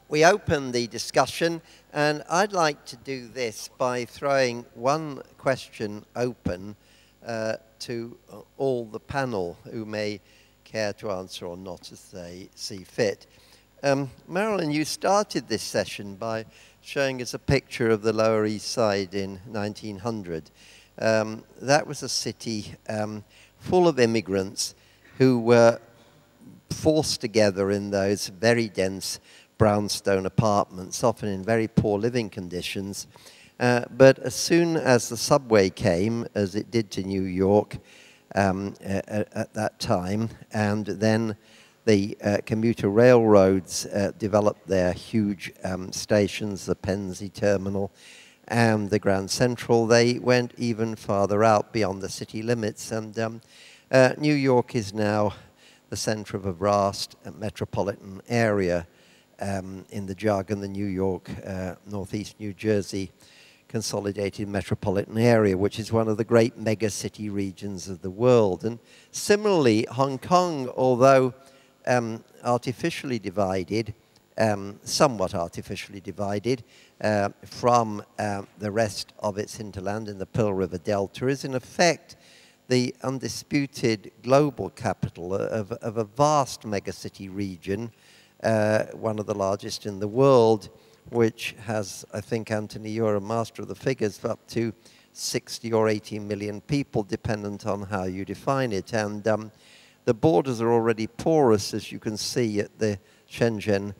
we open the discussion, and I'd like to do this by throwing one question open to all the panel who may care to answer or not as they see fit. Marilyn, you started this session by showing us a picture of the Lower East Side in 1900. That was a city full of immigrants who were forced together in those very dense brownstone apartments, often in very poor living conditions. But as soon as the subway came, as it did to New York at that time, and then the commuter railroads developed their huge stations, the Pennsy Terminal and the Grand Central, they went even farther out beyond the city limits. And New York is now the center of a vast metropolitan area. In the jargon, the New York, Northeast New Jersey Consolidated Metropolitan Area, which is one of the great mega-city regions of the world. And similarly, Hong Kong, although artificially divided, somewhat artificially divided from the rest of its hinterland in the Pearl River Delta, is in effect the undisputed global capital of a vast megacity region, one of the largest in the world, which has, I think, Anthony, you're a master of the figures, up to 60 or 80 million people, dependent on how you define it. And the borders are already porous, as you can see at the Shenzhen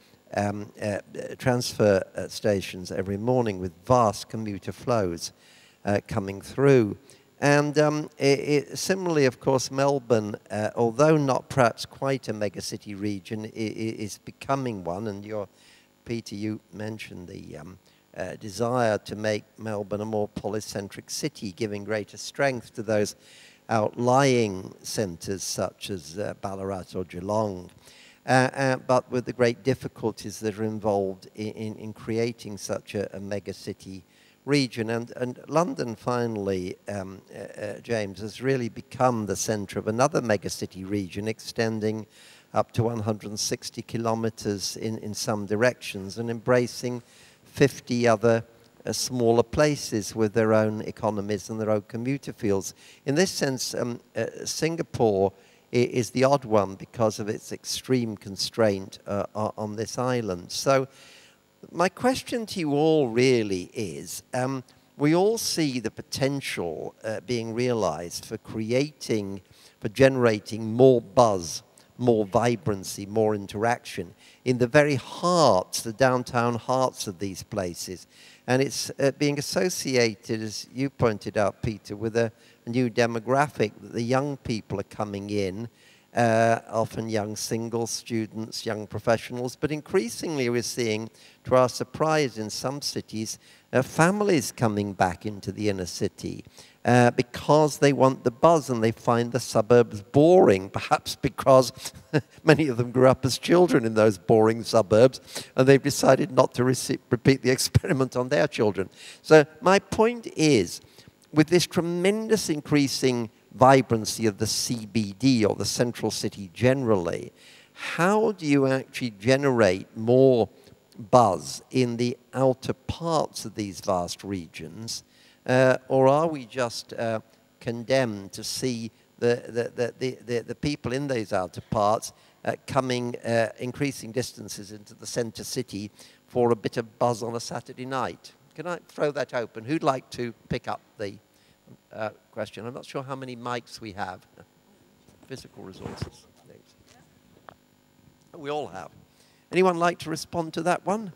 transfer stations every morning, with vast commuter flows coming through. And similarly, of course, Melbourne, although not perhaps quite a megacity region, is becoming one. And Peter, you mentioned the desire to make Melbourne a more polycentric city, giving greater strength to those outlying centres such as Ballarat or Geelong, but with the great difficulties that are involved in creating such a megacity region. And London finally, James, has really become the centre of another megacity region, extending up to 160 kilometres in some directions and embracing 50 other smaller places with their own economies and their own commuter fields. In this sense, Singapore is the odd one because of its extreme constraint on this island. So my question to you all really is, we all see the potential being realized for generating more buzz, more vibrancy, more interaction in the very hearts, the downtown hearts of these places. And it's being associated, as you pointed out, Peter, with a new demographic, that the young people are coming in, often young single students, young professionals, but increasingly we're seeing, to our surprise in some cities, families coming back into the inner city because they want the buzz and they find the suburbs boring, perhaps because many of them grew up as children in those boring suburbs and they've decided not to repeat the experiment on their children. So my point is, with this tremendous increasing vibrancy of the CBD, or the central city generally, how do you actually generate more buzz in the outer parts of these vast regions? Or are we just condemned to see the people in those outer parts coming increasing distances into the center city for a bit of buzz on a Saturday night? Can I throw that open? Who'd like to pick up the question? I'm not sure how many mics we have. Physical resources. We all have. Anyone like to respond to that one?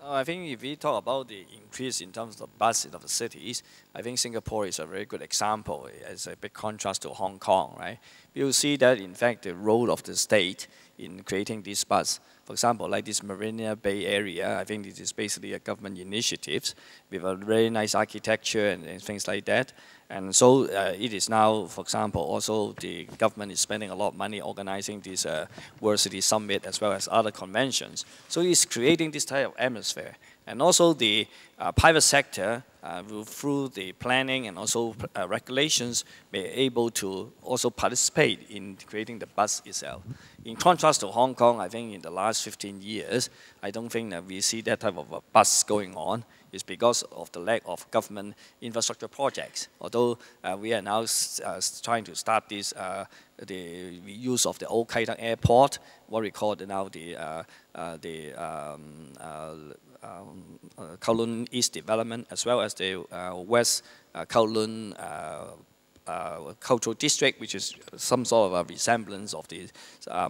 I think if we talk about the increase in terms of the buzz of the cities, I think Singapore is a very good example. It's a big contrast to Hong Kong, right? You'll see that, in fact, the role of the state in creating this buzz. For example, like this Marina Bay area, I think this is basically a government initiative with a very nice architecture and things like that. And so it is now, for example, also the government is spending a lot of money organizing this World City Summit as well as other conventions. So it's creating this type of atmosphere. And also the private sector through the planning and also regulations, be able to also participate in creating the bus itself. In contrast to Hong Kong, I think in the last 15 years, I don't think that we see that type of a bus going on. It's because of the lack of government infrastructure projects. Although we are now trying to start this, the use of the old Kai Tak Airport, what we call now the Kowloon East Development, as well as the West Kowloon Cultural District, which is some sort of a resemblance of the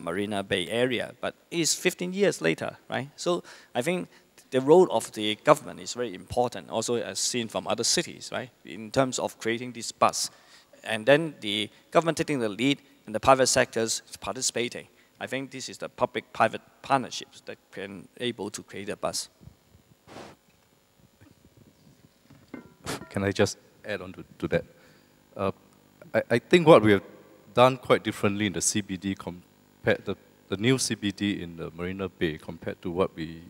Marina Bay area. But it's 15 years later, right? So I think the role of the government is very important, also as seen from other cities, right? In terms of creating this bus. And then the government taking the lead and the private sectors participating. I think this is the public-private partnerships that can able to create a bus. Can I just add on to that? I think what we have done quite differently in the CBD compared to the new CBD in the Marina Bay compared to what we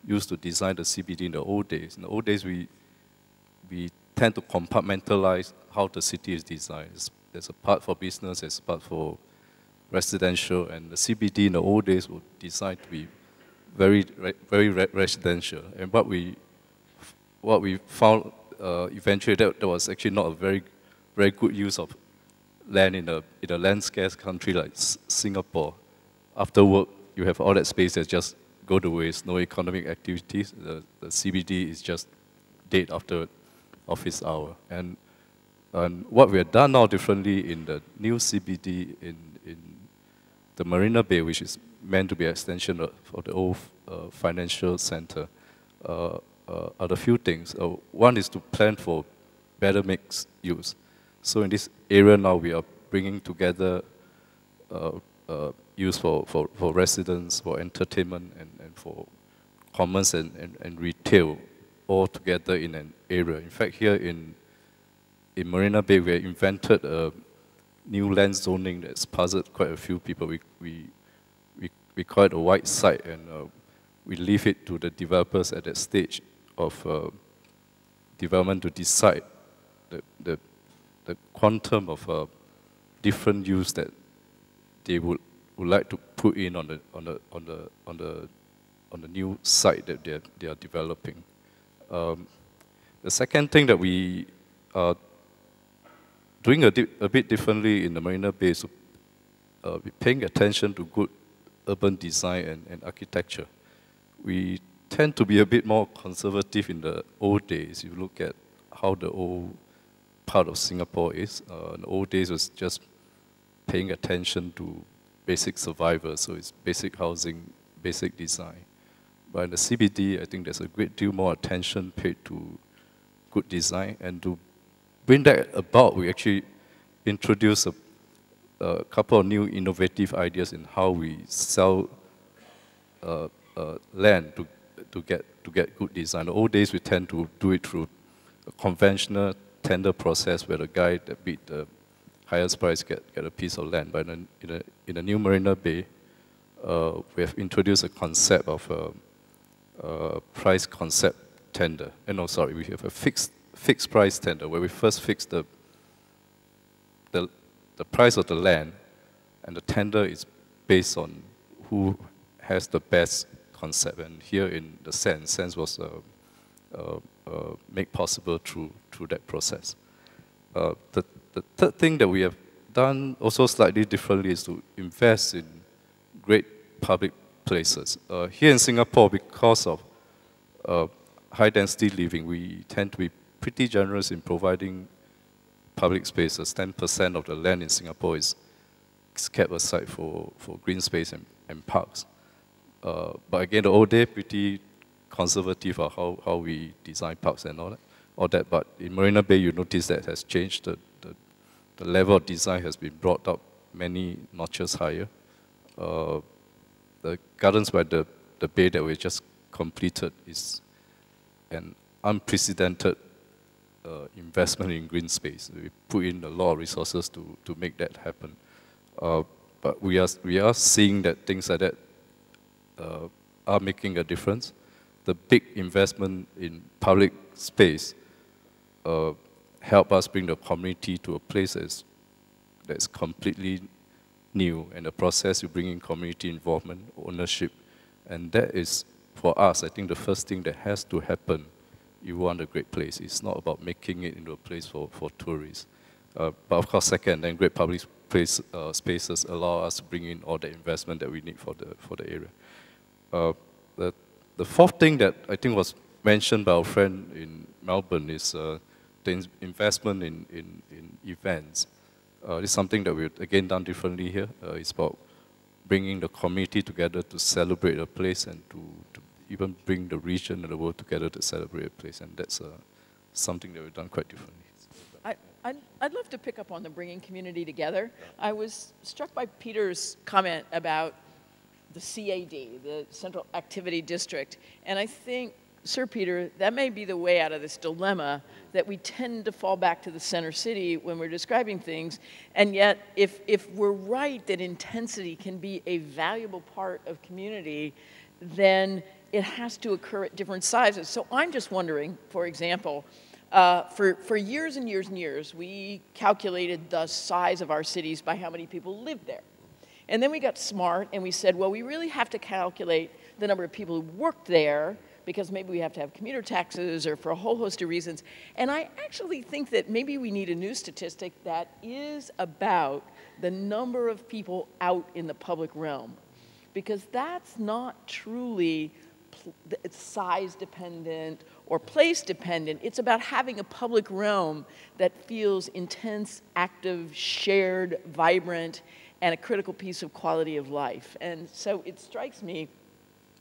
used to design the CBD in the old days. In the old days, we tend to compartmentalize how the city is designed. There's a part for business, there's a part for residential, and the CBD in the old days was designed to be very residential. And what we found eventually that was actually not a very good use of land in a land-scarce country like Singapore. After work, you have all that space that just go to waste, no economic activities. The CBD is just dead after office hour. And what we have done now differently in the new CBD in the Marina Bay, which is meant to be an extension of the old financial center, are a few things. One is to plan for better mixed use. So in this area now, we are bringing together use for residents, for entertainment, and for commerce and retail all together in an area. In fact, here in Marina Bay, we have invented a new land zoning that's puzzled quite a few people. We call it a white site, and we leave it to the developers at that stage of development to decide the quantum of different use that they would like to put in on the new site that they are developing. The second thing that we are doing a bit differently in the Marina Bay is paying attention to good urban design and architecture. We tend to be a bit more conservative in the old days. You look at how the old part of Singapore is. In the old days was just paying attention to basic survival, so it's basic housing, basic design. But in the CBD, I think there's a great deal more attention paid to good design, and to bring that about, we actually introduced a couple of new innovative ideas in how we sell land to get good design. In the old days, we tend to do it through a conventional tender process where the guy that beat the highest price get a piece of land. But in the new Marina Bay, we have introduced a concept of price concept tender. No, sorry, we have a fixed price tender where we first fix the price of the land, and the tender is based on who has the best concept. And here in the sense was made possible through that process. The third thing that we have done also slightly differently is to invest in great public places. Here in Singapore, because of high density living, we tend to be pretty generous in providing public spaces. 10% of the land in Singapore is kept aside for green space and parks. But again, the old day, pretty conservative of how we design parks and all that. But in Marina Bay, you notice that has changed. The level of design has been brought up many notches higher. The gardens by the bay that we just completed is an unprecedented investment in green space. We put in a lot of resources to make that happen. But we are seeing that things like that are making a difference. The big investment in public space help us bring the community to a place that's completely new, and the process you bring in community involvement, ownership, and that is, for us, I think the first thing that has to happen if you want a great place. It's not about making it into a place for tourists. But of course, second, then great public spaces allow us to bring in all the investment that we need for the area. The fourth thing that I think was mentioned by our friend in Melbourne is the investment in events. This is something that we've again done differently here. It's about bringing the community together to celebrate a place and to even bring the region and the world together to celebrate a place, and that's something that we've done quite differently. I'd love to pick up on the bringing community together. I was struck by Peter's comment about the CAD, the Central Activity District, and I think, Sir Peter, that may be the way out of this dilemma that we tend to fall back to the center city when we're describing things, and yet if we're right that intensity can be a valuable part of community, then it has to occur at different sizes. So I'm just wondering, for example, for years and years and years, we calculated the size of our cities by how many people lived there. And then we got smart and we said, well, we really have to calculate the number of people who worked there, because maybe we have to have commuter taxes or for a whole host of reasons. And I actually think that maybe we need a new statistic that is about the number of people out in the public realm, because that's not truly size dependent or place dependent. It's about having a public realm that feels intense, active, shared, vibrant, and a critical piece of quality of life. And so it strikes me,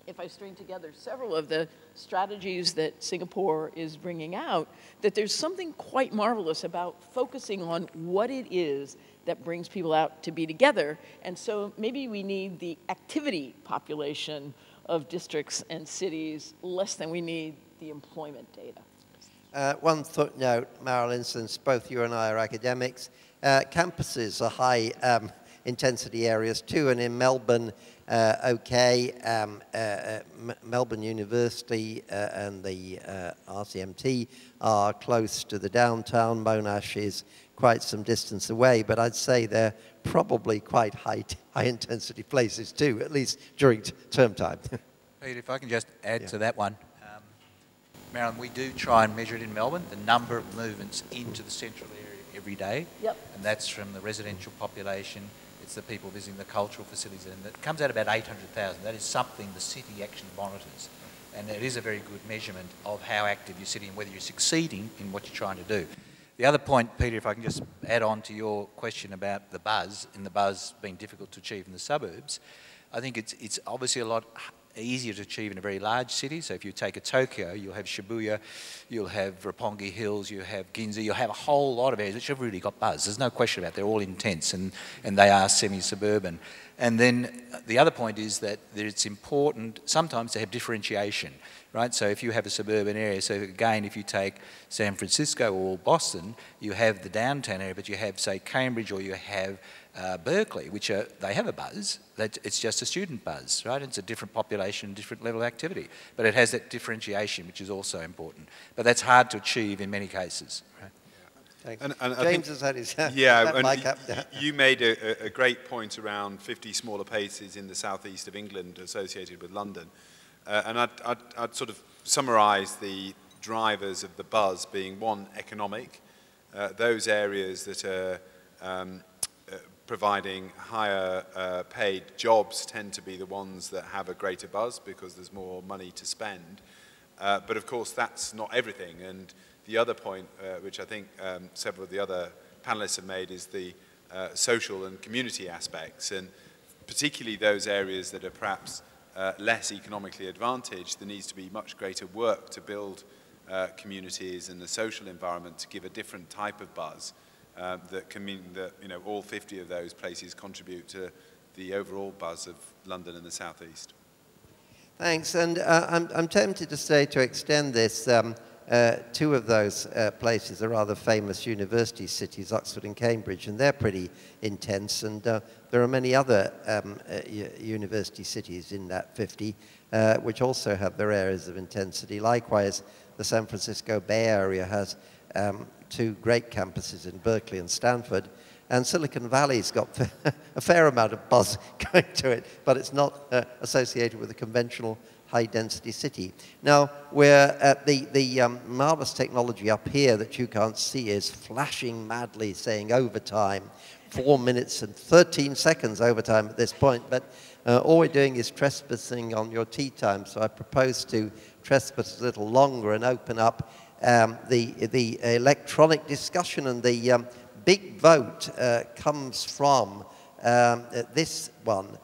if I string together several of the strategies that Singapore is bringing out, that there's something quite marvelous about focusing on what it is that brings people out to be together. And so maybe we need the activity population of districts and cities less than we need the employment data. One footnote, Marilyn, since both you and I are academics, campuses are high intensity areas too, and in Melbourne, Melbourne University and the RCMT are close to the downtown. Monash is quite some distance away, but I'd say they're probably quite high intensity places too, at least during term time. Peter, if I can just add to that one. Marilyn, we do try and measure it in Melbourne, the number of movements into the central area every day. Yep. And that's from the residential population. It's the people visiting the cultural facilities, and it comes out about 800,000. That is something the city actually monitors. And it is a very good measurement of how active you're sitting and whether you're succeeding in what you're trying to do. The other point, Peter, if I can just add on to your question about the buzz, and the buzz being difficult to achieve in the suburbs, I think it's obviously a lot easier to achieve in a very large city. So if you take a Tokyo, you'll have Shibuya, you'll have Roppongi Hills, you have Ginza, you'll have a whole lot of areas which have really got buzz. There's no question about it. They're all intense, and they are semi-suburban. And then the other point is that it's important sometimes to have differentiation, right? So if you have a suburban area, so again, if you take San Francisco or Boston, you have the downtown area, but you have, say, Cambridge, or you have Berkeley, which they have a buzz. It's just a student buzz, right? It's a different population, different level of activity, but it has that differentiation, which is also important. But that's hard to achieve in many cases, right? Thanks. And James has had his you made a great point around 50 smaller places in the southeast of England associated with London. And I'd sort of summarise the drivers of the buzz being, one, economic. Those areas that are providing higher paid jobs tend to be the ones that have a greater buzz because there's more money to spend. But of course, that's not everything. And the other point, which I think several of the other panelists have made, is the social and community aspects. And particularly those areas that are perhaps less economically advantaged, there needs to be much greater work to build communities and the social environment to give a different type of buzz that can mean that, you know, all 50 of those places contribute to the overall buzz of London and the southeast. Thanks, and I'm tempted to say, to extend this, two of those places are rather famous university cities, Oxford and Cambridge, and they're pretty intense, and there are many other university cities in that 50 which also have their areas of intensity. Likewise, the San Francisco Bay Area has two great campuses in Berkeley and Stanford. And Silicon Valley's got a fair amount of buzz going to it, but it's not associated with a conventional high-density city. Now, where the marvelous technology up here that you can't see is flashing madly, saying overtime, 4 minutes and 13 seconds overtime at this point, but all we're doing is trespassing on your tea time, so I propose to trespass a little longer and open up the electronic discussion, and the big vote comes from this one.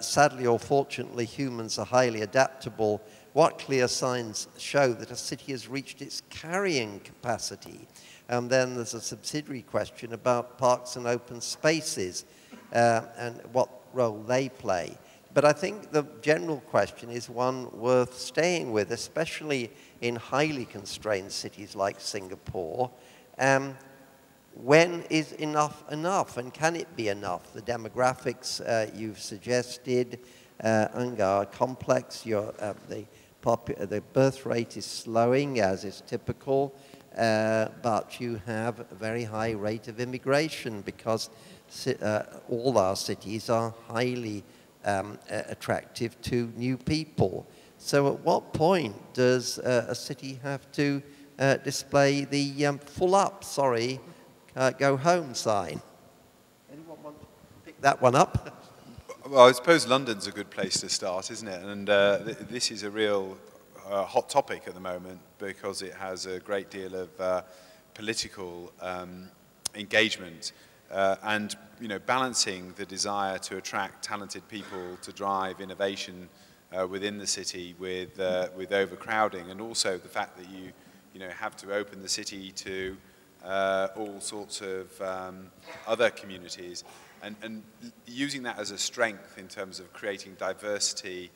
Sadly or fortunately, humans are highly adaptable. What clear signs show that a city has reached its carrying capacity? And then there's a subsidiary question about parks and open spaces and what role they play. But I think the general question is one worth staying with, especially in highly constrained cities like Singapore. When is enough enough, and can it be enough? The demographics you've suggested are complex. The birth rate is slowing, as is typical, but you have a very high rate of immigration because all our cities are highly attractive to new people. So at what point does a city have to display the full up, go home sign? Anyone want to pick that one up? Well, I suppose London's a good place to start, isn't it? And this is a real hot topic at the moment because it has a great deal of political engagement and balancing the desire to attract talented people to drive innovation within the city with overcrowding, and also the fact that you have to open the city to all sorts of other communities, and using that as a strength in terms of creating diversity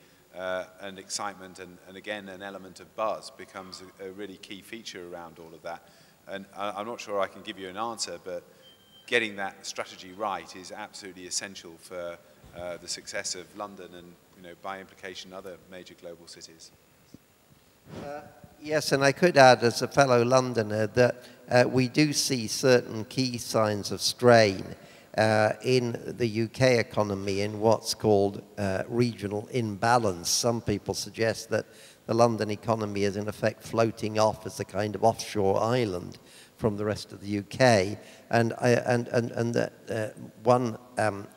and excitement, and again an element of buzz becomes a really key feature around all of that. And I'm not sure I can give you an answer, but getting that strategy right is absolutely essential for the success of London and by implication other major global cities. Yes, and I could add as a fellow Londoner that we do see certain key signs of strain in the UK economy in what's called regional imbalance. Some people suggest that the London economy is in effect floating off as a kind of offshore island from the rest of the UK. And one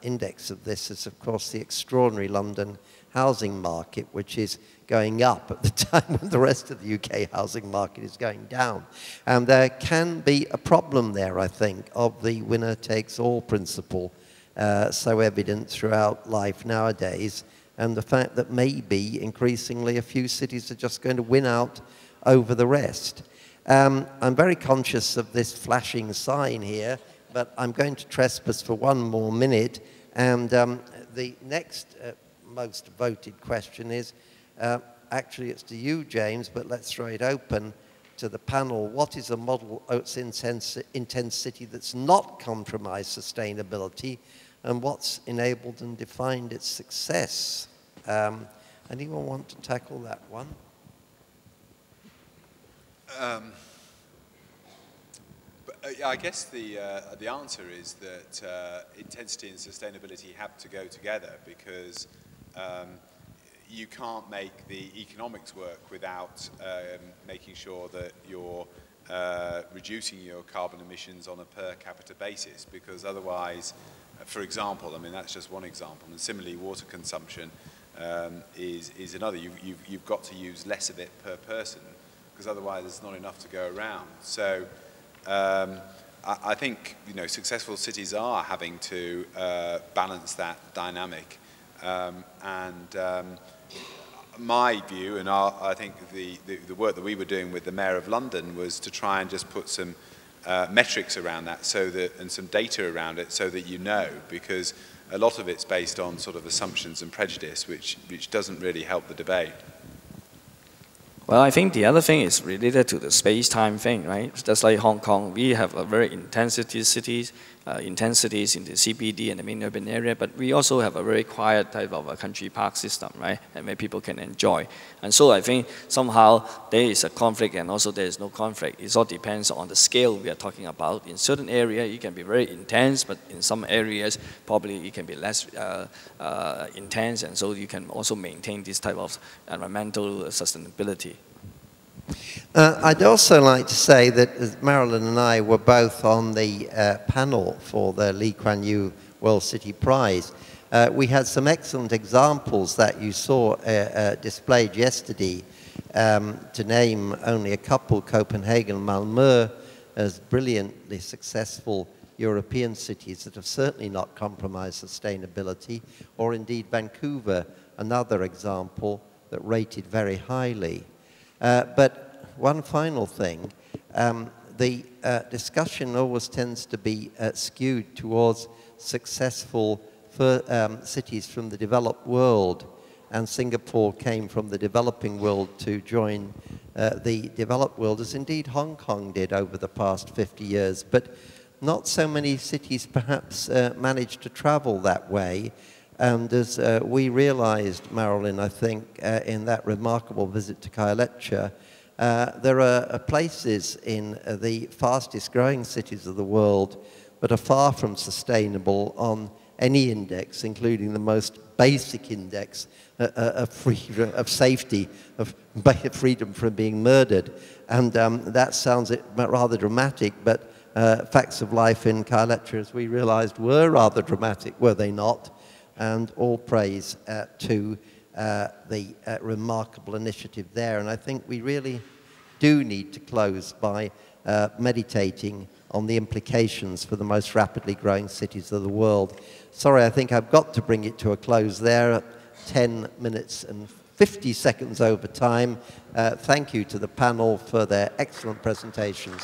index of this is, of course, the extraordinary London housing market, which is going up at the time when the rest of the UK housing market is going down. And there can be a problem there, I think, of the winner-takes-all principle, so evident throughout life nowadays, and the fact that maybe increasingly a few cities are just going to win out over the rest. I'm very conscious of this flashing sign here, but I'm going to trespass for one more minute, and the next most voted question is, actually it's to you, James, but let's throw it open to the panel. What is a model oats intense city that's not compromised sustainability, and what's enabled and defined its success? Anyone want to tackle that one? I guess the answer is that intensity and sustainability have to go together, because you can't make the economics work without making sure that you're reducing your carbon emissions on a per capita basis, because otherwise, for example, I mean that's just one example, and similarly water consumption is another. You've got to use less of it per person, because otherwise there's not enough to go around. So I think successful cities are having to balance that dynamic, and my view, and I think the work that we were doing with the Mayor of London was to try and just put some metrics around that, and some data around it, so that because a lot of it's based on sort of assumptions and prejudice, which doesn't really help the debate. Well, I think the other thing is related to the space-time thing, right? Just like Hong Kong, we have a very intensities in the CBD and the main urban area, but we also have a very quiet type of a country park system, right? And where people can enjoy. And so I think somehow there is a conflict and also there is no conflict. It all depends on the scale we are talking about. In certain areas, it can be very intense, but in some areas, probably it can be less intense, and so you can also maintain this type of environmental sustainability. I'd also like to say that Marilyn and I were both on the panel for the Lee Kuan Yew World City Prize. We had some excellent examples that you saw displayed yesterday. To name only a couple, Copenhagen and Malmö, as brilliantly successful European cities that have certainly not compromised sustainability, or indeed Vancouver, another example that rated very highly. But one final thing, the discussion always tends to be skewed towards successful cities from the developed world, and Singapore came from the developing world to join the developed world, as indeed Hong Kong did over the past 50 years. But not so many cities perhaps managed to travel that way. And as we realized, Marilyn, I think, in that remarkable visit to Kaieletcha, there are places in the fastest growing cities of the world that are far from sustainable on any index, including the most basic index of safety, of freedom from being murdered. And that sounds rather dramatic, but facts of life in Kaieletcha, as we realized, were rather dramatic, were they not? And all praise to the remarkable initiative there. And I think we really do need to close by meditating on the implications for the most rapidly growing cities of the world. Sorry, I think I've got to bring it to a close there at 10 minutes and 50 seconds over time. Thank you to the panel for their excellent presentations.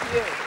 Thank you.